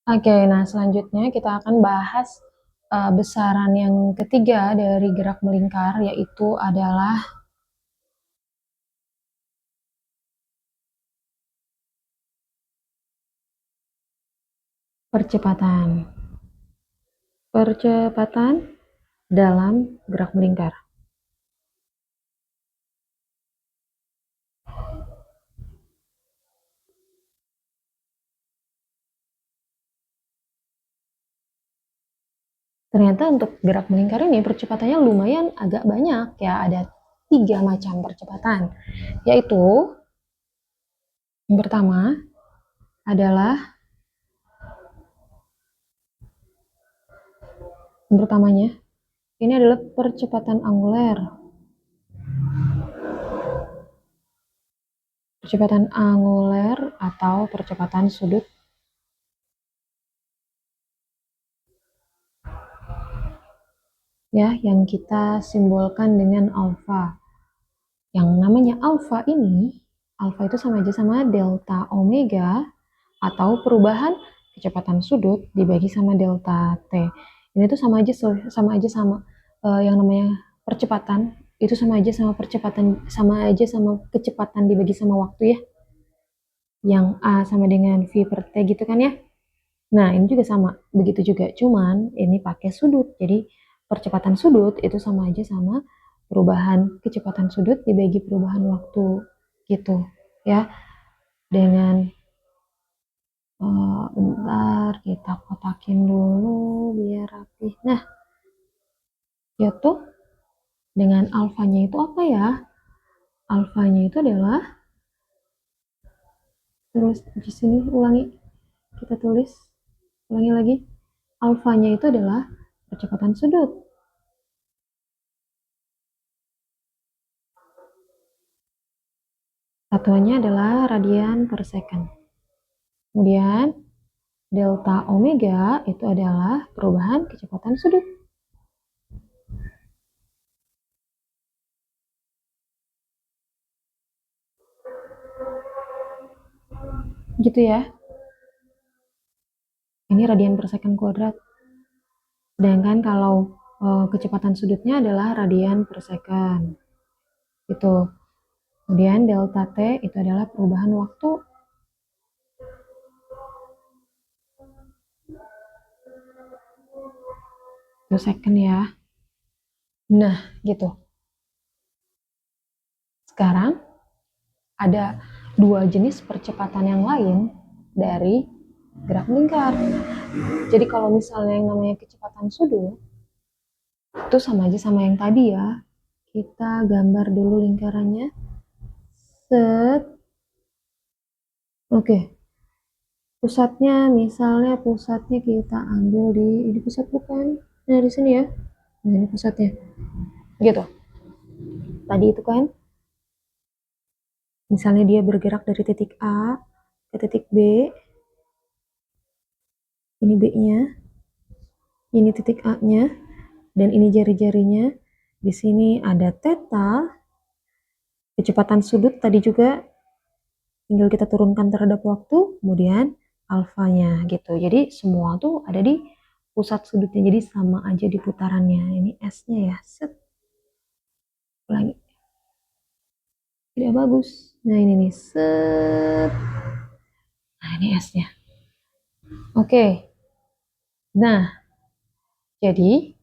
Oke, nah selanjutnya kita akan bahas besaran yang ketiga dari gerak melingkar, yaitu adalah percepatan. Percepatan dalam gerak melingkar. Ternyata untuk gerak melingkar ini percepatannya lumayan agak banyak ya, ada 3 macam percepatan, yaitu yang pertama adalah yang pertamanya ini adalah percepatan anguler. Percepatan anguler atau percepatan sudut ya, yang kita simbolkan dengan alfa. Yang namanya alfa itu sama aja sama delta omega atau perubahan kecepatan sudut dibagi sama delta t. Ini tuh sama yang namanya percepatan itu sama aja sama kecepatan dibagi sama waktu ya. Yang A sama dengan V per T gitu kan ya. Nah, ini juga sama, begitu juga. Cuman ini pakai sudut. Jadi percepatan sudut itu sama aja sama perubahan kecepatan sudut dibagi perubahan waktu gitu ya. Dengan bentar kita kotakin dulu biar rapi. Nah, yaitu dengan alfanya itu apa ya? Alfanya itu adalah, terus di sini kita tulis ulangi lagi. Alfanya itu adalah percepatan sudut. Satuannya adalah radian per second. Kemudian delta omega itu adalah perubahan kecepatan sudut. Gitu ya. Ini radian per second kuadrat. Sedangkan kalau kecepatan sudutnya adalah radian per second. Gitu. Kemudian delta T itu adalah perubahan waktu. Itu second ya. Nah, gitu. Sekarang ada 2 jenis percepatan yang lain dari gerak melingkar. Jadi kalau misalnya yang namanya kecepatan sudut, itu sama aja sama yang tadi ya. Kita gambar dulu lingkarannya. Set. Oke. Misalnya pusatnya kita ambil ini pusat bukan? Nah, di sini ya. Nah, ini pusatnya. Gitu. Tadi itu kan, misalnya dia bergerak dari titik A ke titik B. Ini B-nya. Ini titik A-nya. Dan ini jari-jarinya. Di sini ada theta. Kecepatan sudut tadi juga tinggal kita turunkan terhadap waktu, kemudian alfanya gitu. Jadi semua tuh ada di pusat sudutnya, jadi sama aja di putarannya. Ini S-nya ya, set. Ulangi. Tidak bagus. Nah ini nih, set. Nah ini S-nya. Oke. Nah, jadi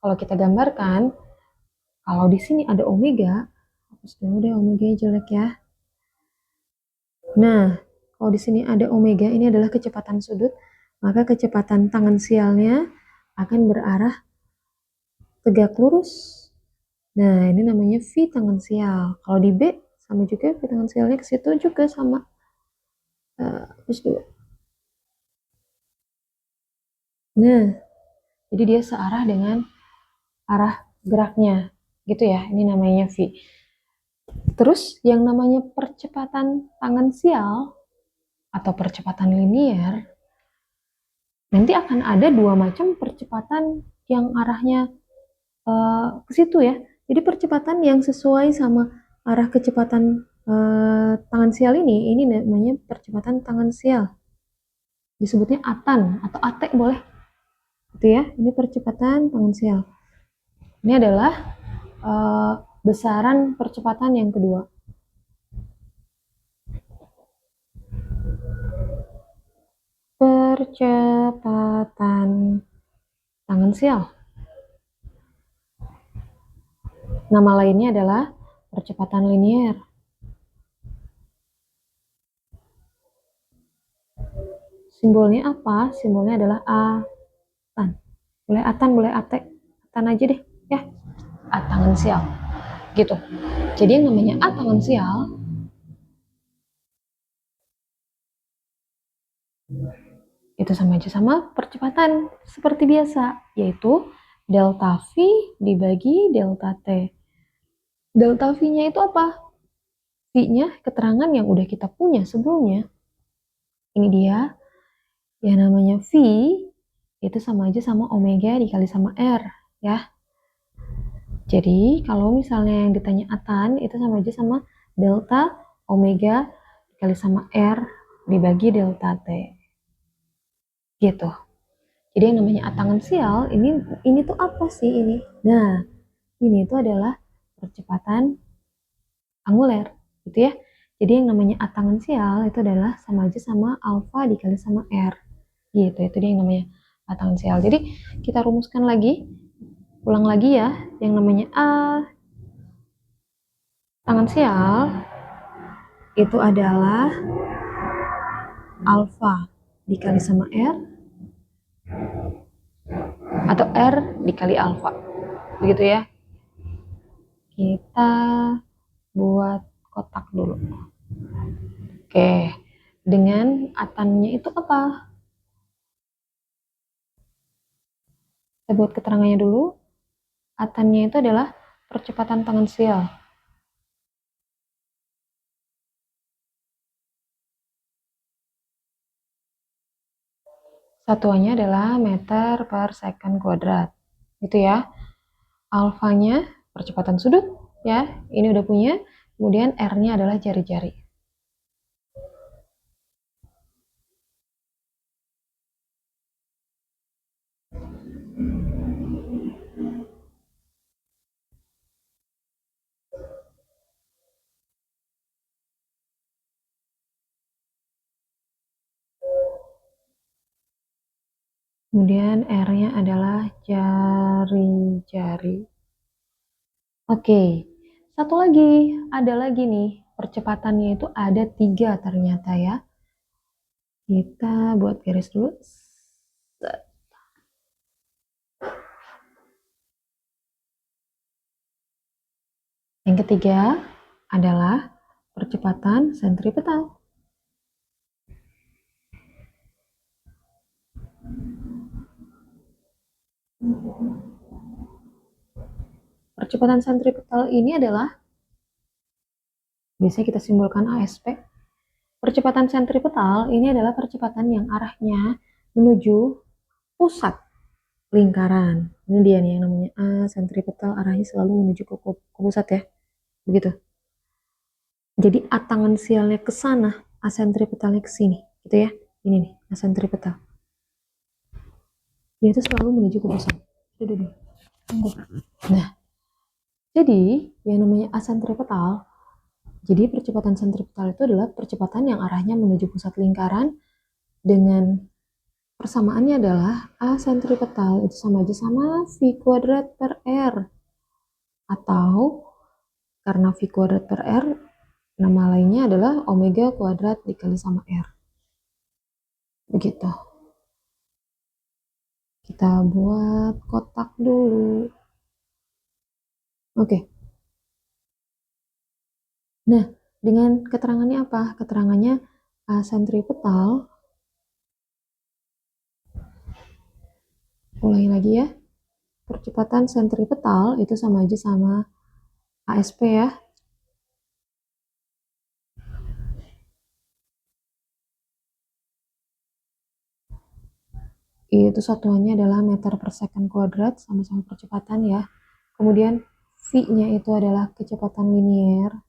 kalau kita gambarkan, kalau di sini ada omega, hapus dulu deh omega jelek ya. Nah, kalau di sini ada omega, ini adalah kecepatan sudut, maka kecepatan tangensialnya akan berarah tegak lurus. Nah, ini namanya V tangensial. Kalau di B, sama juga V tangensialnya ke situ juga sama. Terus dulu. Nah, jadi dia searah dengan arah geraknya. Gitu ya, ini namanya V. Terus yang namanya percepatan tangensial atau percepatan linier, nanti akan ada 2 macam percepatan yang arahnya ke situ ya. Jadi percepatan yang sesuai sama arah kecepatan tangensial ini namanya percepatan tangensial. disebutnya atan atau ate boleh. Itu ya, ini percepatan tangensial. Ini adalah besaran percepatan yang kedua. Percepatan tangensial. Nama lainnya adalah percepatan linier. Simbolnya apa? Simbolnya adalah atan. Boleh atan, boleh ate. Atan aja deh, ya. Atangensial. Gitu. Jadi yang namanya atangensial itu sama aja sama percepatan seperti biasa, yaitu delta V dibagi delta T. Delta V-nya itu apa? V-nya keterangan yang udah kita punya sebelumnya. Ini dia, yang namanya V itu sama aja sama omega dikali sama R, ya. Jadi kalau misalnya yang ditanya atan itu sama aja sama delta omega dikali sama R dibagi delta T. Gitu. Jadi yang namanya atangensial ini tuh apa sih ini? Nah, ini tuh adalah percepatan anguler, gitu ya. Jadi yang namanya atangensial itu adalah sama aja sama alfa dikali sama R. Gitu, itu dia yang namanya atangensial. Jadi kita rumuskan lagi, ulang lagi ya, yang namanya tangensial itu adalah alfa dikali sama R atau R dikali alfa. Begitu ya. Kita buat kotak dulu. Oke, dengan atannya itu apa? Kita buat keterangannya dulu. Atannya itu adalah percepatan tangensial. Satuannya adalah meter per second kuadrat. Gitu ya. Alfanya percepatan sudut, ya. Ini udah punya. Kemudian R-nya adalah jari-jari. Kemudian R-nya adalah jari-jari. Oke, satu lagi, ada lagi nih, percepatannya itu ada 3 ternyata ya. Kita buat garis dulu. Yang ketiga adalah percepatan sentripetal. Percepatan sentripetal ini adalah biasanya kita simbolkan ASP. Percepatan sentripetal ini adalah percepatan yang arahnya menuju pusat lingkaran. Ini dia nih yang namanya sentripetal, arahnya selalu menuju ke pusat ya. Begitu. Jadi atangensialnya ke sana, asentripetalnya ke sini, gitu ya. Ini nih, asentripetal. Dia itu selalu menuju ke pusat. Nah, jadi yang namanya asentripetal, jadi percepatan sentripetal itu adalah percepatan yang arahnya menuju pusat lingkaran dengan persamaannya adalah A sentripetal itu sama aja sama V kuadrat per R. Atau karena V kuadrat per R, nama lainnya adalah omega kuadrat dikali sama R. Begitu. Kita buat kotak dulu. Oke. Nah, dengan keterangannya apa? Keterangannya A sentripetal. Ulangi lagi ya. Percepatan sentripetal itu sama aja sama ASP ya. Itu satuannya adalah meter per second kuadrat, sama-sama percepatan ya. Kemudian V-nya itu adalah kecepatan linier.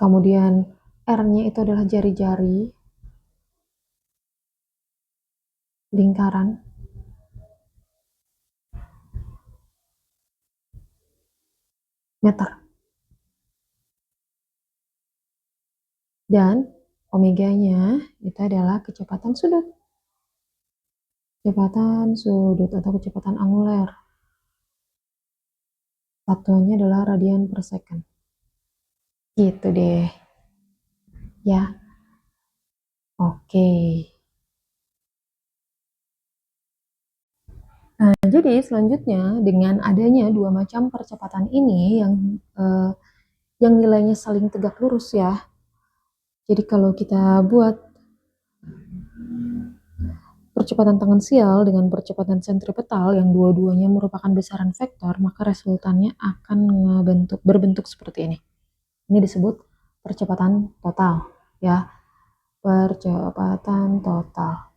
Kemudian R-nya itu adalah jari-jari, lingkaran. Meter. Dan omeganya itu adalah kecepatan sudut. Kecepatan sudut atau kecepatan anguler. Satuannya adalah radian per second. Gitu deh. Ya. Oke. Nah, jadi selanjutnya dengan adanya dua macam percepatan ini yang nilainya saling tegak lurus ya. Jadi kalau kita buat percepatan tangensial dengan percepatan sentripetal yang dua-duanya merupakan besaran vektor, maka resultannya akan berbentuk seperti ini. Ini disebut percepatan total ya. Percepatan total.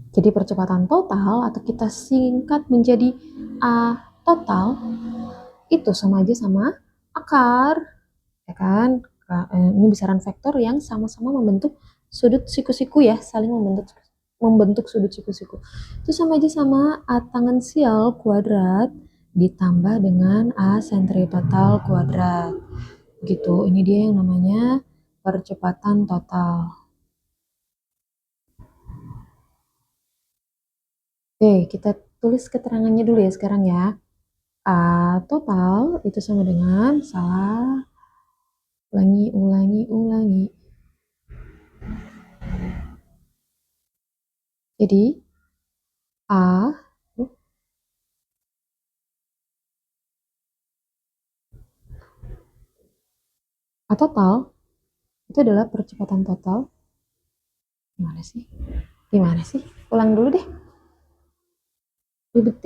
Jadi percepatan total atau kita singkat menjadi A total itu sama aja sama akar, ya kan? Ini besaran vektor yang sama-sama membentuk sudut siku-siku ya, saling membentuk sudut siku-siku. Itu sama aja sama A tangensial kuadrat ditambah dengan A sentripetal kuadrat. Gitu. Ini dia yang namanya percepatan total. Oke, kita tulis keterangannya dulu ya sekarang ya. A total itu sama dengan salah, ulangi. Jadi A total itu adalah percepatan total. Gimana sih? Ulang dulu deh. Ribet.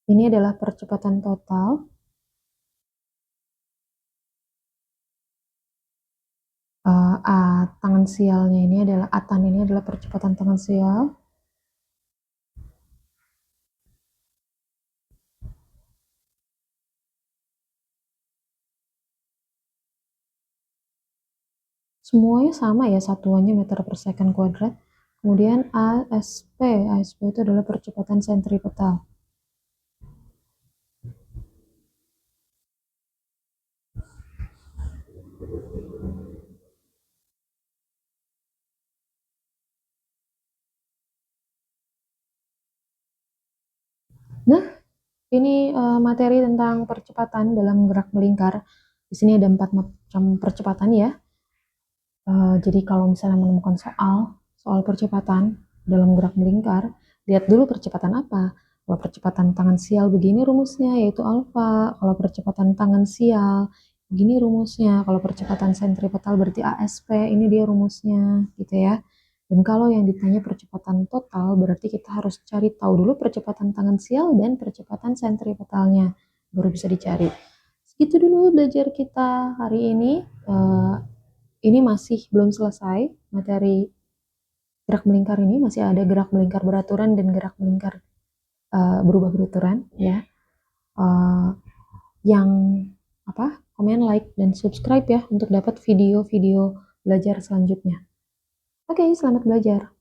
Ini adalah percepatan total. A tangensialnya ini adalah atan ini adalah percepatan tangensial. Semuanya sama ya, satuannya meter per second kuadrat. Kemudian ASP itu adalah percepatan sentripetal. Nah, ini materi tentang percepatan dalam gerak melingkar. Di sini ada 4 macam percepatan ya. Jadi kalau misalnya menemukan soal percepatan dalam gerak melingkar, lihat dulu percepatan apa. Kalau percepatan tangensial begini rumusnya, yaitu alfa. Kalau percepatan tangensial begini rumusnya. Kalau percepatan sentripetal berarti ASP, ini dia rumusnya gitu ya. Dan kalau yang ditanya percepatan total, berarti kita harus cari tahu dulu percepatan tangensial dan percepatan sentripetalnya, baru bisa dicari. Segitu dulu belajar kita hari ini. Ini masih belum selesai materi gerak melingkar ini, masih ada gerak melingkar beraturan dan gerak melingkar berubah beruturan ya. Yang komen, like, dan subscribe ya untuk dapat video-video belajar selanjutnya. Oke, selamat belajar.